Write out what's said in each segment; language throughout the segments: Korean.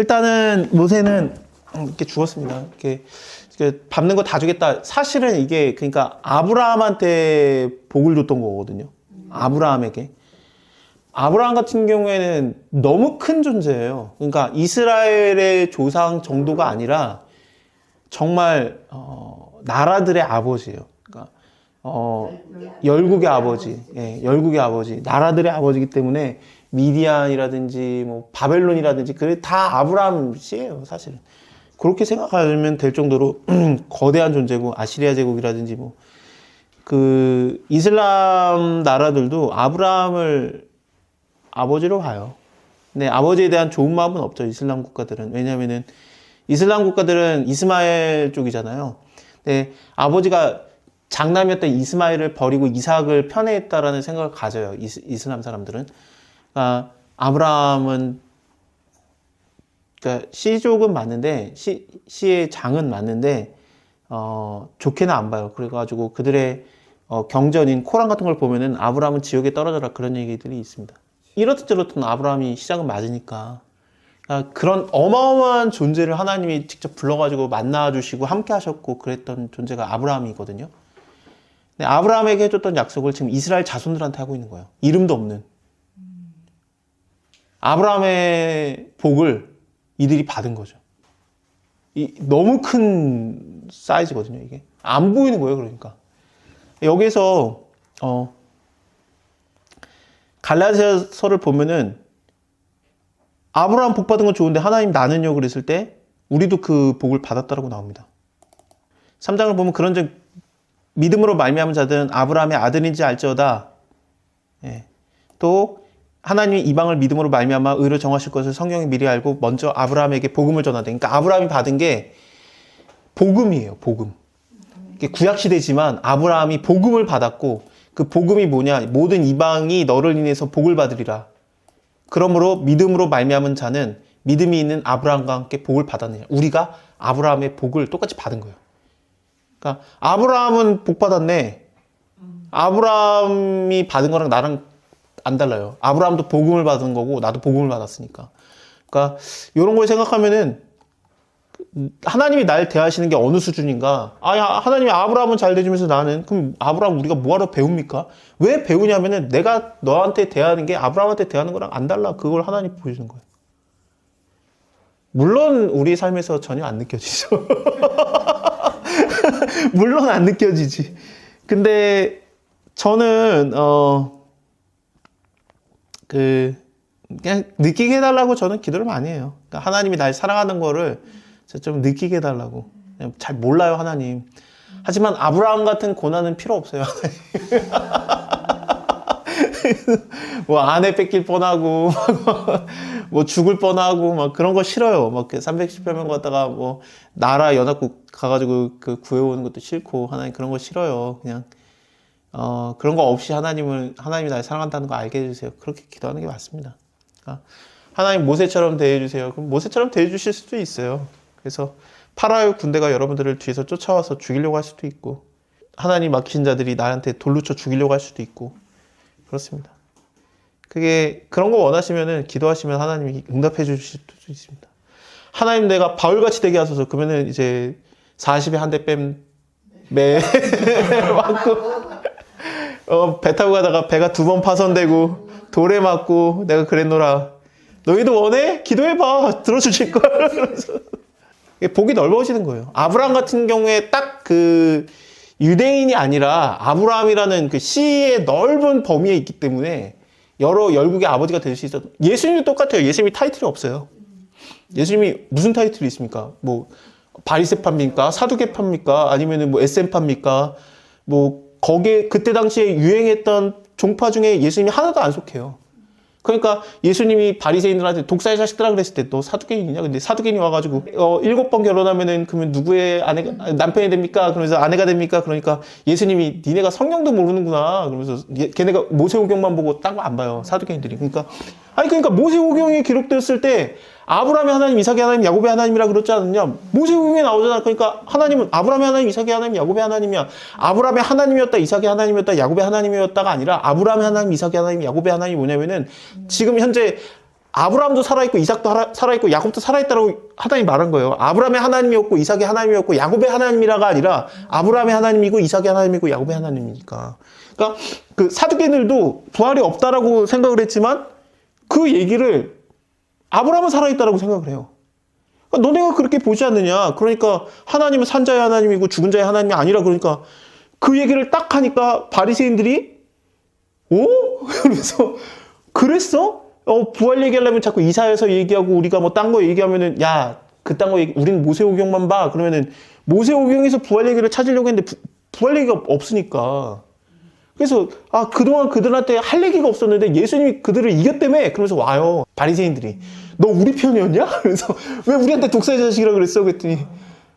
일단은 모세는 이렇게 죽었습니다. 이렇게 밟는 거 다 주겠다. 사실은 이게 그러니까 아브라함한테 복을 줬던 거거든요. 아브라함에게. 아브라함 같은 경우에는 너무 큰 존재예요. 그러니까 이스라엘의 조상 정도가 아니라 정말 나라들의 아버지예요. 그러니까 열국의 아버지, 예, 열국의 아버지, 나라들의 아버지이기 때문에 미디안이라든지 뭐 바벨론이라든지 그게 다 아브라함 씨예요, 사실은. 그렇게 생각하면 될 정도로 거대한 존재고 아시리아 제국이라든지 뭐 그 이슬람 나라들도 아브라함을 아버지로 봐요. 근데 아버지에 대한 좋은 마음은 없죠, 이슬람 국가들은. 왜냐면은 이슬람 국가들은 이스마엘 쪽이잖아요. 근데 아버지가 장남이었던 이스마엘을 버리고 이삭을 편애했다라는 생각을 가져요, 이슬람 사람들은. 그러니까 아브라함은 그러니까 씨족은 맞는데 씨의 장은 맞는데 좋게는 안 봐요. 그래가지고 그들의 경전인 코란 같은 걸 보면은 아브라함은 지옥에 떨어져라 그런 얘기들이 있습니다. 이렇듯 저렇듯 아브라함이 시작은 맞으니까. 그러니까 그런 어마어마한 존재를 하나님이 직접 불러가지고 만나주시고 함께 하셨고 그랬던 존재가 아브라함이거든요. 근데 아브라함에게 해줬던 약속을 지금 이스라엘 자손들한테 하고 있는 거예요. 이름도 없는. 아브라함의 복을 이들이 받은 거죠. 너무 큰 사이즈거든요, 이게. 안 보이는 거예요, 그러니까. 여기서, 갈라디아서를 보면은, 아브라함 복 받은 건 좋은데 하나님 나는요, 그랬을 때, 우리도 그 복을 받았다라고 나옵니다. 3장을 보면 그런즉 믿음으로 말미암은 자들은 아브라함의 아들인지 알지어다. 예. 또, 하나님이 이방을 믿음으로 말미암아 의로 정하실 것을 성경이 미리 알고 먼저 아브라함에게 복음을 전하되. 그러니까 아브라함이 받은 게 복음이에요. 복음. 이게 구약 시대지만 아브라함이 복음을 받았고 그 복음이 뭐냐? 모든 이방이 너를 인해서 복을 받으리라. 그러므로 믿음으로 말미암은 자는 믿음이 있는 아브라함과 함께 복을 받았느냐? 우리가 아브라함의 복을 똑같이 받은 거예요. 그러니까 아브라함은 복 받았네. 아브라함이 받은 거랑 나랑 안 달라요. 아브라함도 복음을 받은 거고 나도 복음을 받았으니까. 그러니까 이런 걸 생각하면은 하나님이 날 대하시는 게 어느 수준인가? 하나님이 아브라함은 잘 대주면서 나는 그럼 아브라함 우리가 뭐하러 배웁니까? 왜 배우냐면은 내가 너한테 대하는 게 아브라함한테 대하는 거랑 안 달라. 그걸 하나님 보여주는 거예요. 물론 우리 삶에서 전혀 안 느껴지죠. 물론 안 느껴지지. 근데 저는 그냥 느끼게 해달라고 저는 기도를 많이 해요. 그러니까 하나님이 날 사랑하는 거를 좀 느끼게 해달라고. 잘 몰라요, 하나님. 하지만 아브라함 같은 고난은 필요 없어요, 뭐 아내 뺏길 뻔하고, 뭐 죽을 뻔하고, 막 그런 거 싫어요. 막 310여 명 갔다가 뭐 나라 연합국 가가지고 그 구해오는 것도 싫고, 하나님 그런 거 싫어요. 그냥. 그런 거 없이 하나님이 날 사랑한다는 거 알게 해주세요. 그렇게 기도하는 게 맞습니다. 하나님 모세처럼 대해주세요. 그럼 모세처럼 대해주실 수도 있어요. 그래서 파라오의 군대가 여러분들을 뒤에서 쫓아와서 죽이려고 할 수도 있고, 하나님 맡기신 자들이 나한테 돌로 쳐 죽이려고 할 수도 있고, 그렇습니다. 그런 거 원하시면은 기도하시면 하나님이 응답해 주실 수도 있습니다. 하나님 내가 바울같이 되게 하소서. 그러면은 이제 40에 한 대 뺨 매 맞고, 배 타고 가다가 배가 2번 파손되고 돌에 맞고 내가 그랬노라. 너희도 원해? 기도해봐. 들어주실걸. 그래서 복이 넓어지는 거예요. 아브라함 같은 경우에 딱 그 유대인이 아니라 아브라함이라는 그 씨의 넓은 범위에 있기 때문에 여러 열국의 아버지가 될 수 있었. 예수님도 똑같아요. 예수님이 타이틀이 없어요. 예수님이 무슨 타이틀이 있습니까? 뭐 바리새파입니까? 사두개파입니까? 아니면은 뭐 SM파입니까? 뭐 거기에 그때 당시에 유행했던 종파 중에 예수님이 하나도 안 속해요. 그러니까 예수님이 바리새인들한테 독사의 자식들아 그랬을 때 너 사두개인이냐? 근데 사두개인이 와가지고 7번 결혼하면은 그러면 누구의 남편이 됩니까? 그러면서 아내가 됩니까? 그러니까 예수님이 니네가 성경도 모르는구나. 그러면서 걔네가 모세오경만 보고 딴 거 안 봐요. 사두개인들이. 그러니까 모세오경이 기록됐을 때 아브라함의 하나님, 이삭의 하나님, 야곱의 하나님이라 그러지 않느냐? 모세오경에 나오잖아. 그러니까 하나님은 아브라함의 하나님, 이삭의 하나님, 야곱의 하나님이야. 아브라함의 하나님이었다, 이삭의 하나님이었다, 야곱의 하나님이었다가 아니라 아브라함의 하나님, 이삭의 하나님, 야곱의 하나님이 뭐냐면은 지금 현재 아브라함도 살아있고 이삭도 살아있고 야곱도 살아있다라고 하나님이 말한 거예요. 아브라함의 하나님이었고 이삭의 하나님이었고 야곱의 하나님이라가 아니라 아브라함의 하나님이고 이삭의 하나님이고 야곱의 하나님이니까. 그러니까 그 사두개인들도 부활이 없다라고 생각을 했지만 그 얘기를 아브라함은 살아있다라고 생각을 해요. 그러니까 너네가 그렇게 보지 않느냐. 그러니까 하나님은 산자의 하나님이고 죽은 자의 하나님이 아니라 그러니까 그 얘기를 딱 하니까 바리새인들이 그래서 그랬어? 부활 얘기하려면 자꾸 이사야서 얘기하고 우리가 뭐 딴 거 얘기하면은 야, 그딴 거 얘기, 우리는 모세오경만 봐. 그러면은 모세오경에서 부활 얘기를 찾으려고 했는데 부활 얘기가 없으니까. 그래서 그동안 그들한테 할 얘기가 없었는데 예수님이 그들을 이겼다며. 그러면서 와요. 바리새인들이. 너 우리 편이었냐? 그래서 왜 우리한테 독사의 자식이라 그랬어? 그랬더니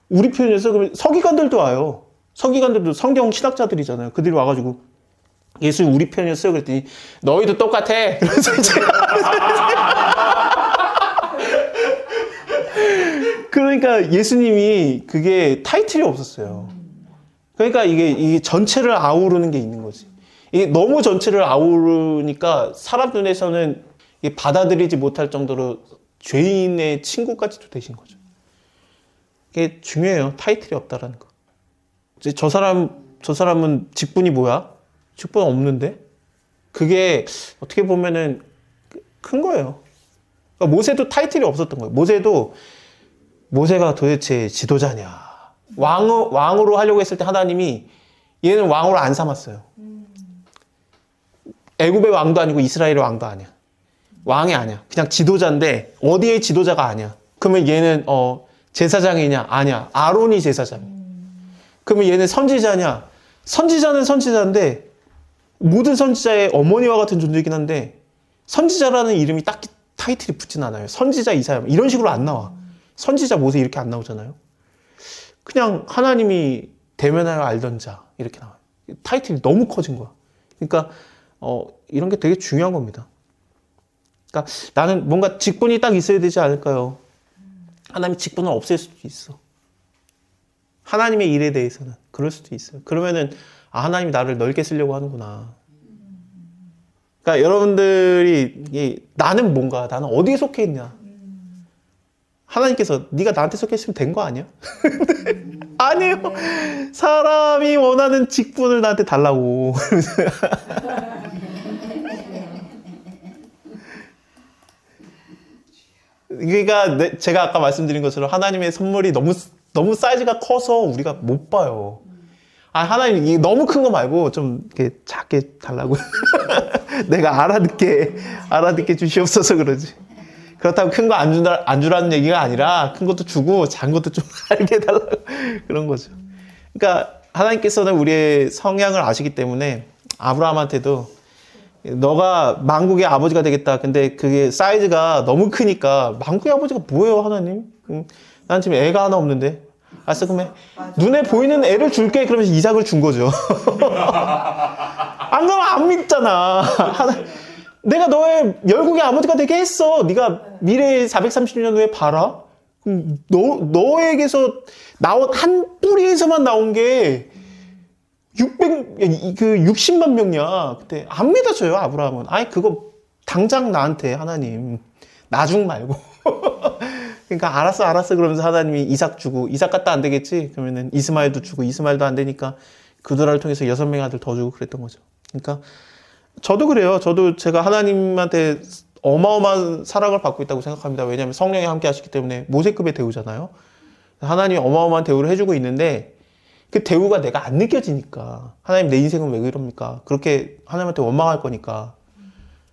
우리 편이었어? 그러면 서기관들도 와요. 서기관들도 성경 신학자들이잖아요. 그들이 와가지고 예수님 우리 편이었어요? 그랬더니 너희도 똑같아. 그래서 이제 그러니까 예수님이 그게 타이틀이 없었어요. 그러니까 이게 전체를 아우르는 게 있는 거지. 이게 너무 전체를 아우르니까 사람 눈에서는 받아들이지 못할 정도로 죄인의 친구까지도 되신 거죠. 이게 중요해요. 타이틀이 없다라는 거. 이제 저 사람은 직분이 뭐야? 직분 없는데? 그게 어떻게 보면은 큰 거예요. 그러니까 모세도 타이틀이 없었던 거예요. 모세가 도대체 지도자냐? 왕으로 하려고 했을 때 하나님이 얘는 왕으로 안 삼았어요. 애굽의 왕도 아니고 이스라엘의 왕도 아니야. 왕이 아니야. 그냥 지도자인데 어디의 지도자가 아니야. 그러면 얘는 제사장이냐? 아니야. 아론이 제사장이야. 그러면 얘는 선지자냐? 선지자는 선지자인데 모든 선지자의 어머니와 같은 존재이긴 한데 선지자라는 이름이 딱히 타이틀이 붙진 않아요. 선지자 이사야 이런 식으로 안 나와. 선지자 모세 이렇게 안 나오잖아요. 그냥 하나님이 대면하여 알던 자 이렇게 나와요. 타이틀이 너무 커진 거야. 그러니까 이런 게 되게 중요한 겁니다. 그러니까 나는 뭔가 직분이 딱 있어야 되지 않을까요? 하나님이 직분을 없앨 수도 있어. 하나님의 일에 대해서는 그럴 수도 있어요. 그러면은 하나님이 나를 넓게 쓰려고 하는구나. 그러니까 여러분들이 나는 뭔가 나는 어디에 속해 있냐? 하나님께서 네가 나한테 속해 있으면 된 거 아니야? 아니에요. 사람이 원하는 직분을 나한테 달라고. 그러니까 제가 아까 말씀드린 것처럼 하나님의 선물이 너무 사이즈가 커서 우리가 못 봐요. 하나님 너무 큰 거 말고 좀 이렇게 작게 달라고. 내가 알아듣게 주시옵소서 그러지. 그렇다고 큰 거 안 주라는 얘기가 아니라 큰 것도 주고 작은 것도 좀 알게 해달라고 그런 거죠. 그러니까 하나님께서는 우리의 성향을 아시기 때문에 아브라함한테도 너가 만국의 아버지가 되겠다. 근데 그게 사이즈가 너무 크니까 만국의 아버지가 뭐예요, 하나님? 난 지금 애가 하나 없는데. 알았어, 그러면 눈에 보이는 애를 줄게. 그러면서 이삭을 준 거죠. 안 그러면 안 믿잖아. 내가 너의 열국의 아버지가 되게 했어. 네가 미래의 430년 후에 봐라. 그럼 너에게서 나온 한 뿌리에서만 나온 게 60만 명이야. 그때 안 믿어져요, 아브라함은. 그거 당장 나한테 하나님 나중 말고. 그러니까 알았어 그러면서 하나님이 이삭 주고 이삭 갖다 안 되겠지. 그러면은 이스마엘도 주고 이스마엘도 안 되니까 그들을 통해서 6명의 아들 더 주고 그랬던 거죠. 그러니까 저도 그래요. 저도 제가 하나님한테 어마어마한 사랑을 받고 있다고 생각합니다. 왜냐하면 성령이 함께 하시기 때문에 모세급의 대우잖아요. 하나님이 어마어마한 대우를 해주고 있는데 그 대우가 내가 안 느껴지니까 하나님 내 인생은 왜 그럽니까? 그렇게 하나님한테 원망할 거니까.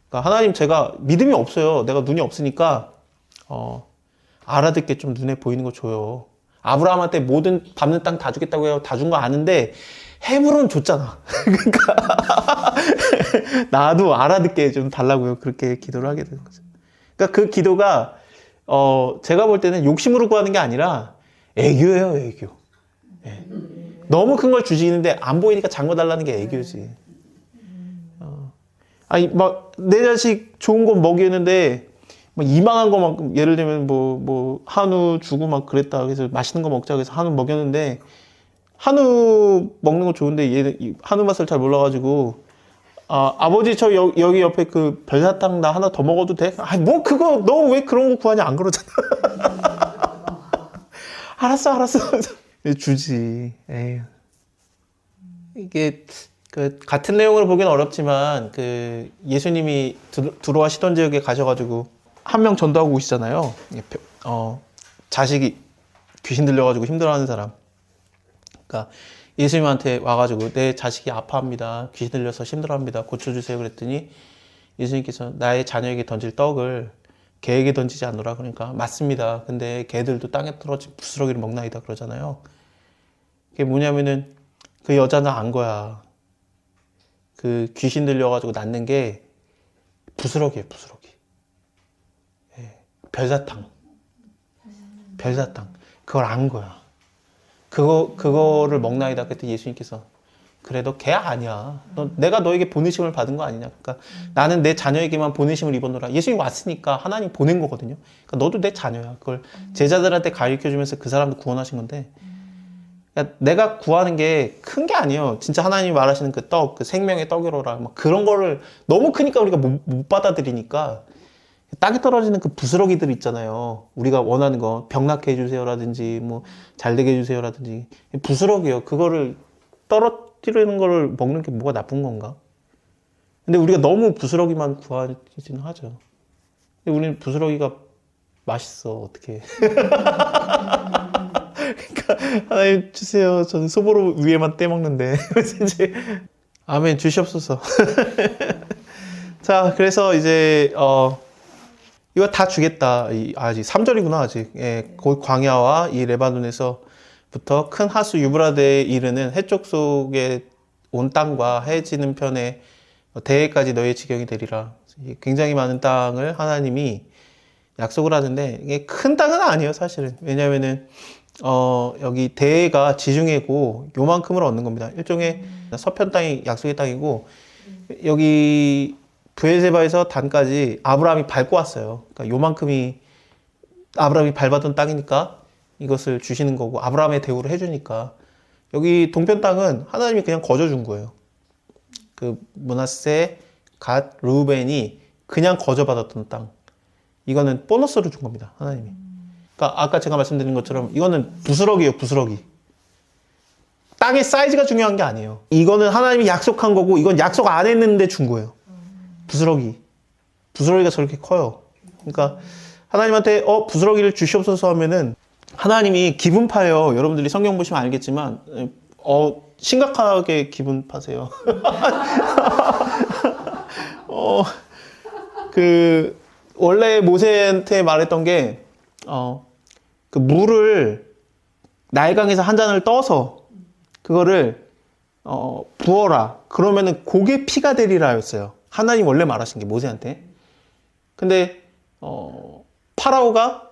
그러니까 하나님 제가 믿음이 없어요. 내가 눈이 없으니까 알아듣게 좀 눈에 보이는 거 줘요. 아브라함한테 모든 밟는 땅 다 주겠다고 해요. 다 준 거 아는데 헤브론 줬잖아. 그러니까 나도 알아듣게 좀 달라고요. 그렇게 기도를 하게 되는 거죠. 그러니까 그 기도가 제가 볼 때는 욕심으로 구하는 게 아니라 애교예요, 애교. 예. 너무 큰 걸 주시는데 안 보이니까 작은 거 달라는 게 애교지. 막 내 자식 좋은 거 먹이는데 막 이만한 거 막 예를 들면 뭐 한우 주고 막 그랬다. 그래서 맛있는 거 먹자 그래서 한우 먹였는데 한우 먹는 거 좋은데 얘 한우 맛을 잘 몰라가지고 아버지 저 여기 옆에 그 별사탕 나 하나 더 먹어도 돼? 아니 뭐 그거 너 왜 그런 거 구하냐 안 그러잖아. 알았어. 주지. 에휴. 이게 그 같은 내용으로 보기는 어렵지만 그 예수님이 두로와 시돈 지역에 가셔가지고 한 명 전도하고 오시잖아요. 자식이 귀신 들려가지고 힘들어하는 사람. 그러니까 예수님한테 와가지고 내 자식이 아파합니다. 귀신 들려서 힘들어합니다. 고쳐주세요. 그랬더니 예수님께서 나의 자녀에게 던질 떡을 개에게 던지지 않노라. 그러니까 맞습니다. 근데 개들도 땅에 떨어진 부스러기를 먹나이다 그러잖아요. 그게 뭐냐면은 그 여자는 안 거야. 그 귀신 들려가지고 낳는 게 부스러기예요. 부스러기. 예. 별사탕. 그걸 안 거야. 그거를 먹나이다. 그때 예수님께서 그래 너 개 아니야. 내가 너에게 보내심을 받은 거 아니냐. 그러니까 나는 내 자녀에게만 보내심을 입었노라. 예수님 왔으니까 하나님 보낸 거거든요. 그러니까 너도 내 자녀야. 그걸 제자들한테 가르쳐주면서 그 사람도 구원하신 건데 그러니까 내가 구하는 게 큰 게 아니에요. 진짜 하나님이 말하시는 그 떡, 그 생명의 떡이로라. 막 그런 거를 너무 크니까 우리가 못 받아들이니까 땅에 떨어지는 그 부스러기들 있잖아요. 우리가 원하는 거 병 낫게 해주세요라든지 뭐 잘 되게 해주세요라든지 부스러기요. 그거를 떨어뜨리는 거를 먹는 게 뭐가 나쁜 건가? 근데 우리가 너무 부스러기만 구하지는 하죠. 근데 우리는 부스러기가 맛있어. 어떻게? 그러니까 하나님 주세요. 저는 소보로 위에만 떼먹는데 이제 아멘 주시옵소서. 자, 그래서 이제 이거 다 주겠다. 아직 3절이구나 아직. 예, 곧 광야와 이 레바논에서부터 큰 하수 유브라데에 이르는 해쪽 속에 온 땅과 해지는 편에 대해까지 너의 지경이 되리라. 굉장히 많은 땅을 하나님이 약속을 하는데 이게 큰 땅은 아니에요 사실은. 왜냐면은 여기 대해가 지중해고 요만큼을 얻는 겁니다. 일종의 서편 땅이 약속의 땅이고 여기 브엘세바에서 단까지 아브라함이 밟고 왔어요. 그러니까 요만큼이 아브라함이 밟았던 땅이니까 이것을 주시는 거고 아브라함의 대우를 해주니까 여기 동편 땅은 하나님이 그냥 거저 준 거예요. 그 므낫세, 갓, 르우벤이 그냥 거저 받았던 땅. 이거는 보너스로 준 겁니다. 하나님이. 그러니까 아까 제가 말씀드린 것처럼 이거는 부스러기예요. 부스러기. 땅의 사이즈가 중요한 게 아니에요. 이거는 하나님이 약속한 거고 이건 약속 안 했는데 준 거예요. 부스러기가 저렇게 커요. 그러니까 하나님한테 부스러기를 주시옵소서 하면은 하나님이 기분 파요. 여러분들이 성경 보시면 알겠지만 심각하게 기분 파세요. 원래 모세한테 말했던 게 그 물을 나일강에서 한 잔을 떠서 그거를 부어라. 그러면은 그게 피가 되리라였어요. 하나님 원래 말하신 게 모세한테. 근데 파라오가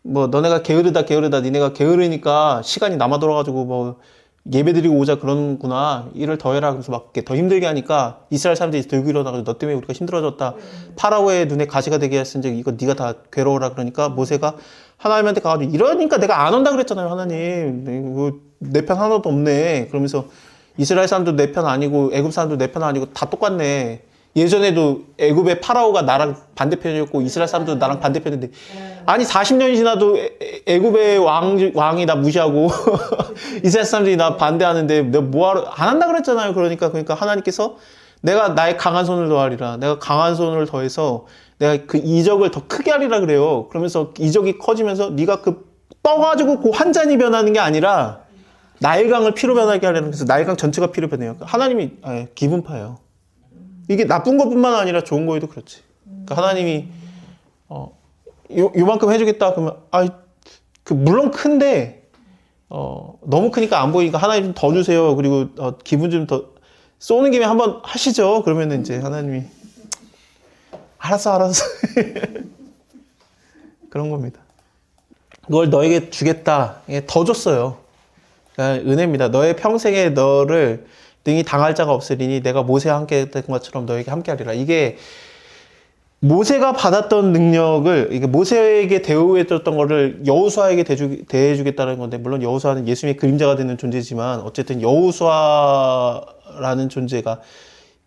뭐 너네가 게으르다 니네가 게으르니까 시간이 남아 돌아가지고 뭐 예배드리고 오자 그러는구나. 일을 더 해라. 그래서 막 더 힘들게 하니까 이스라엘 사람들이 들고 일어나가지고 너 때문에 우리가 힘들어졌다. 파라오의 눈에 가시가 되게 했은즉 이거 네가 다 괴로워라. 그러니까 모세가 하나님한테 가가지고 이러니까 내가 안 온다 그랬잖아요. 하나님 내 편 하나도 없네. 그러면서 이스라엘 사람도 내 편 아니고 애굽 사람도 내 편 아니고 다 똑같네. 예전에도 애굽의 파라오가 나랑 반대편이었고 이스라엘 사람도 나랑 반대편인데 아니 40년이 지나도 애굽의 왕이 나 무시하고 이스라엘 사람들이 나 반대하는데 내가 뭐하러 안 한다 그랬잖아요. 그러니까 하나님께서 내가 나의 강한 손을 더하리라. 내가 강한 손을 더해서 내가 그 이적을 더 크게 하리라 그래요. 그러면서 이적이 커지면서 네가 그 떠가지고 그 한 잔이 변하는 게 아니라 나일강을 피로 변하게 하려는 그래서 나일강 전체가 피로 변해요. 하나님이 기분파예요. 이게 나쁜 것뿐만 아니라 좋은 거에도 그렇지. 그러니까 하나님이 요만큼 해주겠다 그러면 물론 큰데 너무 크니까 안 보이니까 하나님 좀 더 주세요. 그리고 기분 좀 더 쏘는 김에 한번 하시죠. 그러면 이제 하나님이 알았어 그런 겁니다. 그걸 너에게 주겠다. 더 줬어요. 그러니까 은혜입니다. 너의 평생에 너를 능히 당할 자가 없으리니 내가 모세와 함께 했던 것처럼 너에게 함께 하리라. 이게 모세가 받았던 능력을 이게 모세에게 대우해줬던 거를 여호수아에게 대해주겠다는 건데 물론 여호수아는 예수님의 그림자가 되는 존재지만 어쨌든 여호수아라는 존재가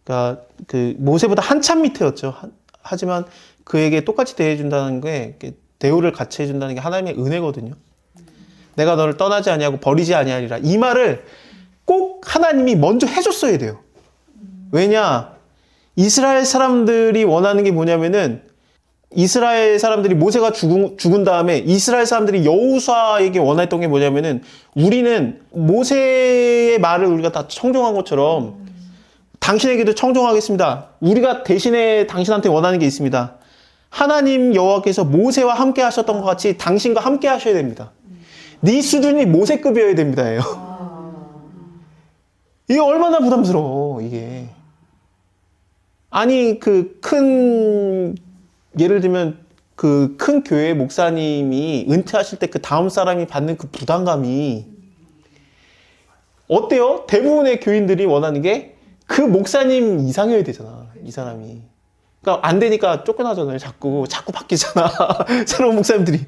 그러니까 그 모세보다 한참 밑에였죠. 하지만 그에게 똑같이 대해준다는 게 대우를 같이 해준다는 게 하나님의 은혜거든요. 내가 너를 떠나지 아니하고 버리지 아니하리라. 이 말을 꼭 하나님이 먼저 해줬어야 돼요. 왜냐? 이스라엘 사람들이 원하는 게 뭐냐면은 이스라엘 사람들이 모세가 죽은 다음에 이스라엘 사람들이 여호수아에게 원했던 게 뭐냐면은 우리는 모세의 말을 우리가 다 청종한 것처럼 당신에게도 청종하겠습니다. 우리가 대신에 당신한테 원하는 게 있습니다. 하나님 여호와께서 모세와 함께 하셨던 것 같이 당신과 함께 하셔야 됩니다. 네 수준이 모세급이어야 됩니다. 이게 얼마나 부담스러워 이게. 아니 예를 들면 그 큰 교회 목사님이 은퇴하실 때 그 다음 사람이 받는 그 부담감이 어때요? 대부분의 교인들이 원하는 게 그 목사님 이상이어야 되잖아, 이 사람이. 그러니까 안 되니까 쫓겨나잖아요. 자꾸 바뀌잖아. 새로운 목사님들이.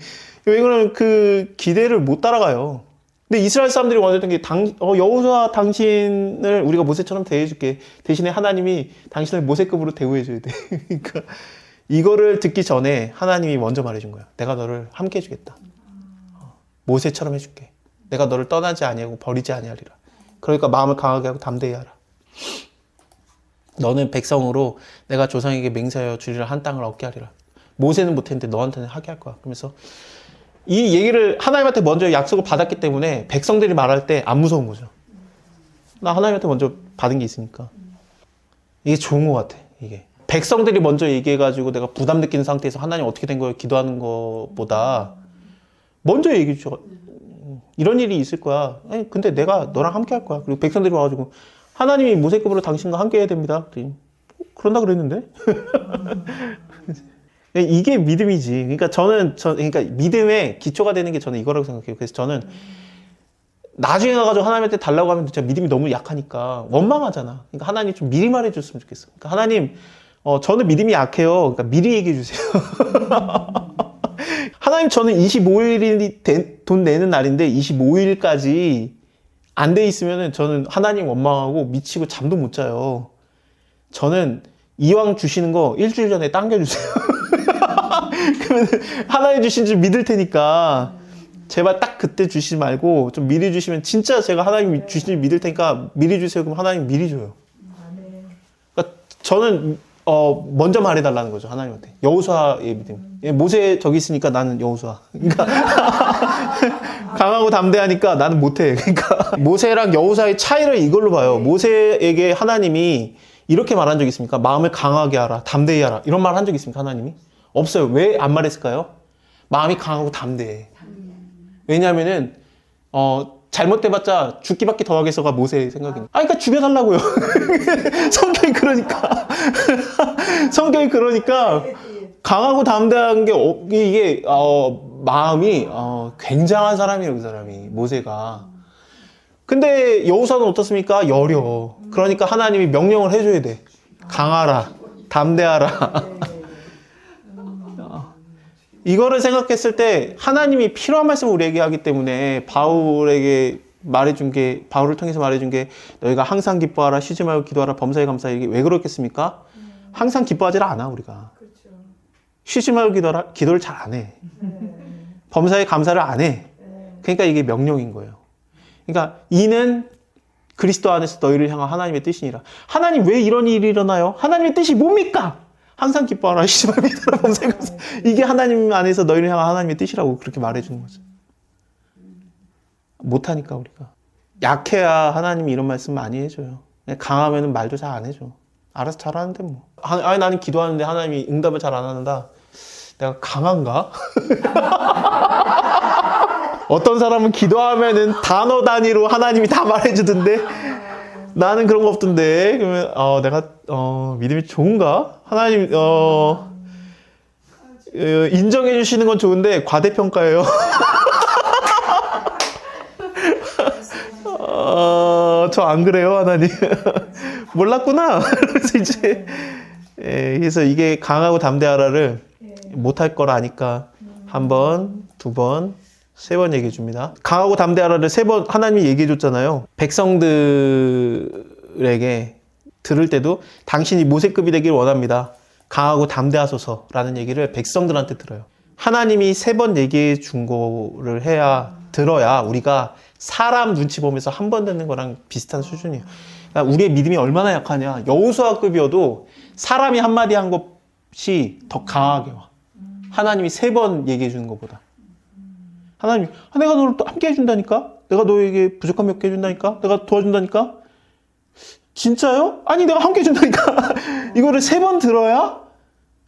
왜 그러면 그 기대를 못 따라가요. 근데 이스라엘 사람들이 원했던 게 여호수아 당신을 우리가 모세처럼 대해줄게. 대신에 하나님이 당신을 모세급으로 대우해줘야 돼. 그러니까 이거를 듣기 전에 하나님이 먼저 말해준 거야. 내가 너를 함께 해주겠다. 모세처럼 해줄게. 내가 너를 떠나지 아니하고 버리지 아니하리라. 그러니까 마음을 강하게 하고 담대히 하라. 너는 백성으로 내가 조상에게 맹세하여 주리라 한 땅을 얻게 하리라. 모세는 못했는데 너한테는 하게 할 거야. 그러면서 이 얘기를 하나님한테 먼저 약속을 받았기 때문에 백성들이 말할 때 안 무서운 거죠. 나 하나님한테 먼저 받은 게 있으니까. 이게 좋은 것 같아. 이게 백성들이 먼저 얘기해가지고 내가 부담 느끼는 상태에서 하나님 어떻게 된 거예요? 기도하는 것보다 먼저 얘기해 주죠. 이런 일이 있을 거야. 아니 근데 내가 너랑 함께 할 거야. 그리고 백성들이 와가지고 하나님이 모세급으로 당신과 함께 해야 됩니다. 그런다 그랬는데? 이게 믿음이지. 그러니까 믿음의 기초가 되는 게 저는 이거라고 생각해요. 그래서 저는 나중에 가가지고 하나님한테 달라고 하면 진짜 믿음이 너무 약하니까 원망하잖아. 그러니까 하나님 좀 미리 말해줬으면 좋겠어. 그러니까 하나님, 저는 믿음이 약해요. 그러니까 미리 얘기해 주세요. 하나님, 저는 25일이 돈 내는 날인데 25일까지 안 돼 있으면은 저는 하나님 원망하고 미치고 잠도 못 자요. 저는 이왕 주시는 거 일주일 전에 당겨주세요. 그러면 하나님 주신 줄 믿을 테니까 제발 딱 그때 주시지 말고 좀 미리 주시면 진짜 제가 하나님 주신 줄 믿을 테니까 미리 주세요. 그럼 하나님 미리 줘요. 그러니까 저는 먼저 말해달라는 거죠. 하나님한테. 여호수아의 믿음. 모세 저기 있으니까 나는 여호수아. 그러니까 강하고 담대하니까 나는 못해. 그러니까 모세랑 여호수아의 차이를 이걸로 봐요. 모세에게 하나님이 이렇게 말한 적이 있습니까? 마음을 강하게 하라, 담대히 하라. 이런 말 한 적이 있습니까? 하나님이? 없어요. 왜 안 말했을까요? 마음이 강하고 담대해. 왜냐하면은 잘못돼봤자 죽기밖에 더 하겠어가 모세의 생각입니다. 그러니까 죽여달라고요. 성경이 그러니까. 성경이 그러니까 강하고 담대한 게 이게 마음이 굉장한 사람이에요, 그 사람이 모세가. 근데 여호수아는 어떻습니까? 여려. 그러니까 하나님이 명령을 해줘야 돼. 강하라, 담대하라. 이거를 생각했을 때 하나님이 필요한 말씀을 우리에게 하기 때문에 바울을 통해서 말해준 게 너희가 항상 기뻐하라, 쉬지 말고 기도하라, 범사에 감사하라. 이게 왜 그렇겠습니까? 항상 기뻐하지 않아, 우리가. 그렇죠. 쉬지 말고 기도하라, 기도를 잘 안 해. 범사에 감사를 안 해. 그러니까 이게 명령인 거예요. 그러니까 이는 그리스도 안에서 너희를 향한 하나님의 뜻이니라. 하나님 왜 이런 일이 일어나요? 하나님의 뜻이 뭡니까? 항상 기뻐하라, 쉬지 말고 기도하라, 범사에 감사하라. 이게 하나님 안에서 너희를 향한 하나님의 뜻이라고 그렇게 말해주는 거죠. 못하니까 우리가. 약해야 하나님이 이런 말씀 많이 해줘요. 강하면은 말도 잘 안 해줘. 알아서 잘하는데 뭐. 아니 나는 기도하는데 하나님이 응답을 잘 안 한다. 내가 강한가? 어떤 사람은 기도하면은 단어 단위로 하나님이 다 말해주던데 나는 그런 거 없던데. 그러면 내가 믿음이 좋은가? 하나님 인정해 주시는 건 좋은데 과대평가예요. 저 안 그래요, 하나님. 몰랐구나. 그래서 이제 그래서 이게 강하고 담대하라를 못할 걸 아니까 한 번, 두 번, 세 번 얘기해 줍니다. 강하고 담대하라를 세 번 하나님이 얘기해 줬잖아요. 백성들에게 들을 때도 당신이 모세급이 되길 원합니다. 강하고 담대하소서라는 얘기를 백성들한테 들어요. 하나님이 3번 얘기해 준 거를 들어야 우리가 사람 눈치 보면서 한 번 듣는 거랑 비슷한 수준이에요. 그러니까 우리의 믿음이 얼마나 약하냐. 여호수아급이어도 사람이 한마디 한 것이 더 강하게 와. 하나님이 3번 얘기해 주는 것보다. 하나님이 내가 너를 또 함께 해준다니까? 내가 너에게 부족함 몇 개 해준다니까? 내가 도와준다니까? 진짜요? 아니 내가 함께 해준다니까? 이거를 3번 들어야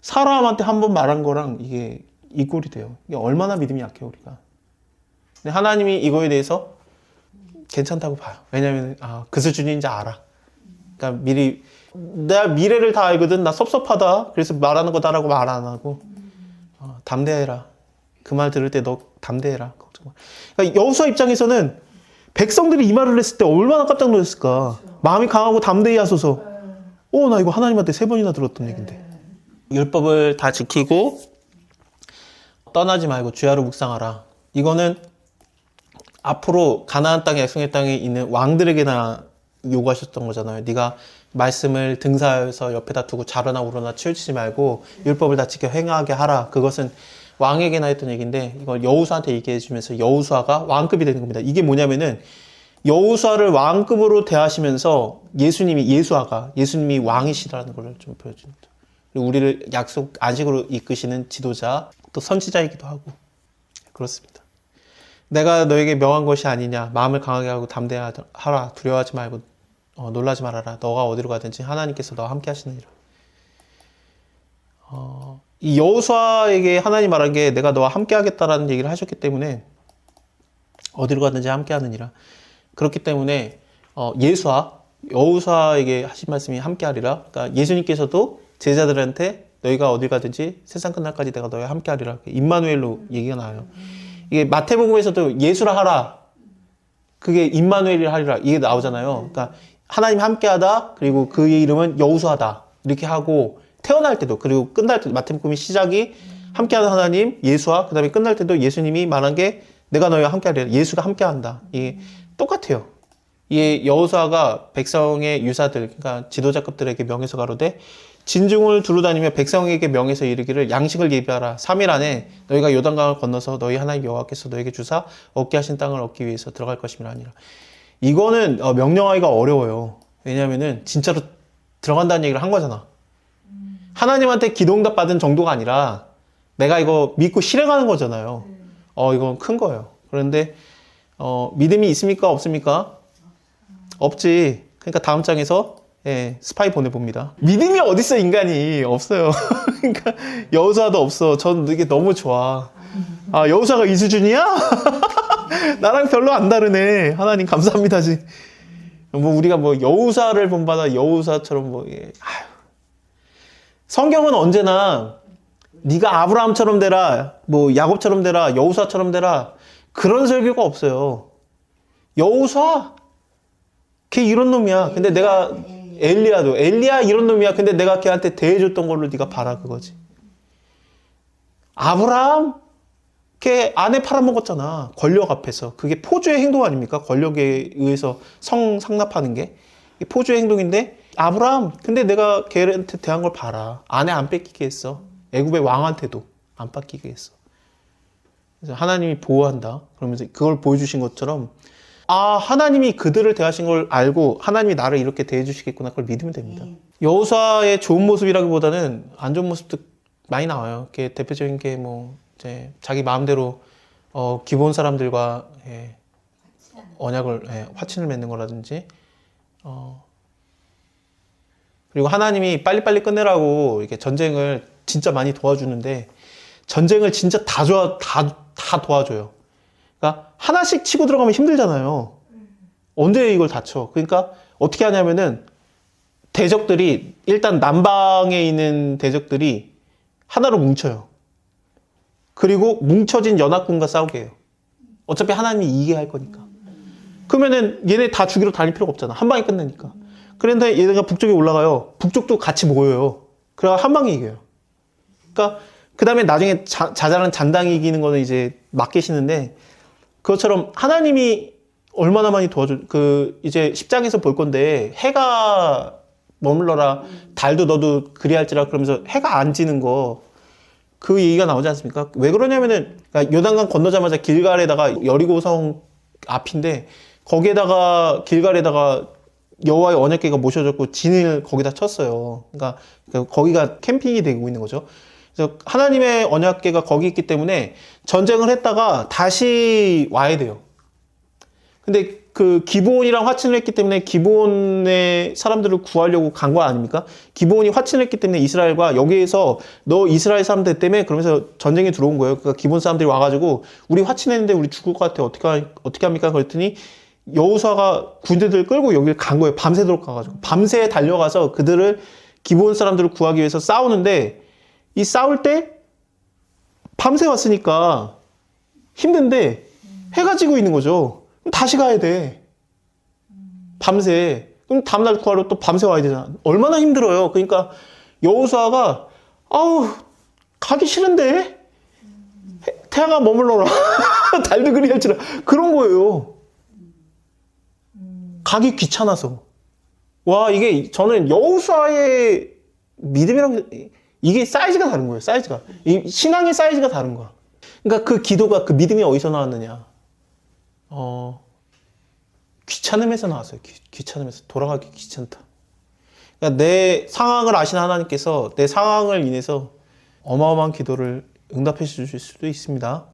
사람한테 한 번 말한 거랑 이게 이꼴이 돼요. 이게 얼마나 믿음이 약해요 우리가. 근데 하나님이 이거에 대해서 괜찮다고 봐요. 왜냐면 그 수준인지 알아. 그러니까 미리 내가 미래를 다 알거든. 나 섭섭하다. 그래서 말하는 거다라고 말 안 하고 담대해라. 그 말 들을 때 너 담대해라. 걱정 마. 그러니까 여호수아 입장에서는 백성들이 이 말을 했을 때 얼마나 깜짝 놀랐을까. 마음이 강하고 담대히 하소서. 나 이거 하나님한테 3번이나 들었던 얘긴데. 율법을 다 지키고 떠나지 말고 주야로 묵상하라. 이거는 앞으로 가나안 땅에 약속의 땅에 있는 왕들에게나 요구하셨던 거잖아요. 네가 말씀을 등사해서 옆에다 두고 좌로나 우로나 치우치지 말고 율법을 다 지켜 행하게 하라. 그것은 왕에게나 했던 얘기인데 이걸 여호수아한테 얘기해 주면서 여호수아가 왕급이 되는 겁니다. 이게 뭐냐면은 여호수아를 왕급으로 대하시면서 예수님이 왕이시라는 걸 좀 보여줍니다. 그리고 우리를 약속 안식으로 이끄시는 지도자 또 선지자이기도 하고 그렇습니다. 내가 너에게 명한 것이 아니냐. 마음을 강하게 하고 담대하라. 두려워하지 말고 놀라지 말아라. 너가 어디로 가든지 하나님께서 너와 함께 하시느니라. 이 여호수아에게 하나님 말한 게 내가 너와 함께 하겠다라는 얘기를 하셨기 때문에 어디로 가든지 함께 하느니라. 그렇기 때문에 여호수아에게 하신 말씀이 함께 하리라. 그러니까 예수님께서도 제자들한테 너희가 어딜 가든지 세상 끝날까지 내가 너희와 함께 하리라. 임마누엘로 얘기가 나와요. 이게 마태복음에서도 예수라 하라. 그게 임마누엘이라 하리라. 이게 나오잖아요. 그러니까 하나님 함께하다. 그리고 그의 이름은 여호수아다. 이렇게 하고 태어날 때도 그리고 끝날 때도 마태복음의 시작이 함께하는 하나님 예수와 그다음에 끝날 때도 예수님이 말한 게 내가 너희와 함께하리라. 예수가 함께한다. 이게 똑같아요. 이게 여호수아가 백성의 유사들 그러니까 지도자급들에게 명해서 가로되 진중을 두루다니며 백성에게 명해서 이르기를 양식을 예비하라. 3일 안에 너희가 요단강을 건너서 너희 하나님 여호와께서 너에게 주사 얻게 하신 땅을 얻기 위해서 들어갈 것임이라 하니라. 이거는 명령하기가 어려워요. 왜냐하면은 진짜로 들어간다는 얘기를 한 거잖아. 하나님한테 기도응답 받은 정도가 아니라 내가 이거 믿고 실행하는 거잖아요. 이건 큰 거예요. 그런데 믿음이 있습니까? 없습니까? 없지. 그러니까 다음 장에서 스파이 보내봅니다. 믿음이 어딨어 인간이. 없어요. 그러니까 여호수아도 없어. 전 이게 너무 좋아. 여호수아가 이 수준이야? 나랑 별로 안 다르네. 하나님 감사합니다지. 우리가 여호수아를 본받아 여호수아처럼 성경은 언제나 네가 아브라함처럼 되라, 야곱처럼 되라, 여호수아처럼 되라 그런 설교가 없어요. 여호수아 걔 이런 놈이야. 근데 내가 엘리야 이런 놈이야. 근데 내가 걔한테 대해줬던 걸로 네가 봐라 그거지. 아브라함 걔 아내 팔아먹었잖아. 권력 앞에서. 그게 포주의 행동 아닙니까? 권력에 의해서 상납하는 게 포주의 행동인데 아브라함 근데 내가 걔한테 대한 걸 봐라. 아내 안 뺏기게 했어. 애굽의 왕한테도 안 뺏기게 했어. 그래서 하나님이 보호한다. 그러면서 그걸 보여주신 것처럼 하나님이 그들을 대하신 걸 알고 하나님이 나를 이렇게 대해주시겠구나. 그걸 믿으면 됩니다. 여호수아의 좋은 모습이라기보다는 안 좋은 모습도 많이 나와요. 대표적인 게 이제 자기 마음대로 기본 사람들과 언약을 화친을 맺는 거라든지 그리고 하나님이 빨리빨리 끝내라고 이렇게 전쟁을 진짜 많이 도와주는데 전쟁을 진짜 다 도와줘요. 그러니까 하나씩 치고 들어가면 힘들잖아요. 언제 이걸 다 쳐? 그러니까 어떻게 하냐면은 대적들이 일단 남방에 있는 대적들이 하나로 뭉쳐요. 그리고 뭉쳐진 연합군과 싸우게 해요. 어차피 하나님이 이기게 할 거니까. 그러면은 얘네 다 죽이러 다닐 필요가 없잖아. 한 방에 끝내니까. 그런데 얘네가 북쪽에 올라가요. 북쪽도 같이 모여요. 그래야 한 방에 이겨요. 그러니까 그 다음에 나중에 자잘한 잔당이 이기는 거는 이제 맡기시는데 그것처럼 하나님이 얼마나 많이 도와줘. 이제 10장에서 볼 건데 해가 머물러라. 달도 너도 그리할지라. 그러면서 해가 안 지는 거. 그 얘기가 나오지 않습니까? 왜 그러냐면은 그러니까 요단강 건너자마자 길갈에다가 여리고성 앞인데 거기에다가 길갈에다가 여호와의 언약궤가 모셔졌고 진을 거기다 쳤어요. 그러니까 거기가 캠핑이 되고 있는 거죠. 그래서 하나님의 언약궤가 거기 있기 때문에 전쟁을 했다가 다시 와야 돼요. 근데 그 기브온이랑 화친을 했기 때문에 기브온의 사람들을 구하려고 간 거 아닙니까? 기브온이 화친을 했기 때문에 이스라엘과 여기에서 너 이스라엘 사람들 때문에 그러면서 전쟁에 들어온 거예요. 그러니까 기브온 사람들이 와가지고 우리 화친했는데 우리 죽을 것 같아. 어떻게 합니까? 그랬더니 여호수아가 군대들을 끌고 여기를 간 거예요. 밤새도록 가가지고 밤새 달려가서 그들을 기브온 사람들을 구하기 위해서 싸우는데 이 싸울 때 밤새 왔으니까 힘든데 해가 지고 있는 거죠. 그럼 다시 가야 돼. 밤새. 그럼 다음날 구하러 또 밤새 와야 되잖아. 얼마나 힘들어요. 그러니까 여호수아가 아우 가기 싫은데 태양아 머물러라. 달도 그리할지라. 그런 거예요. 가기 귀찮아서. 와 이게 저는 여호수아의 믿음이랑 이게 사이즈가 다른 거예요. 사이즈가. 이 신앙의 사이즈가 다른 거야. 그러니까 그 기도가 그 믿음이 어디서 나왔느냐. 귀찮음에서 나왔어요. 귀찮음에서. 돌아가기 귀찮다. 그러니까 내 상황을 아시는 하나님께서 내 상황을 인해서 어마어마한 기도를 응답해 주실 수도 있습니다.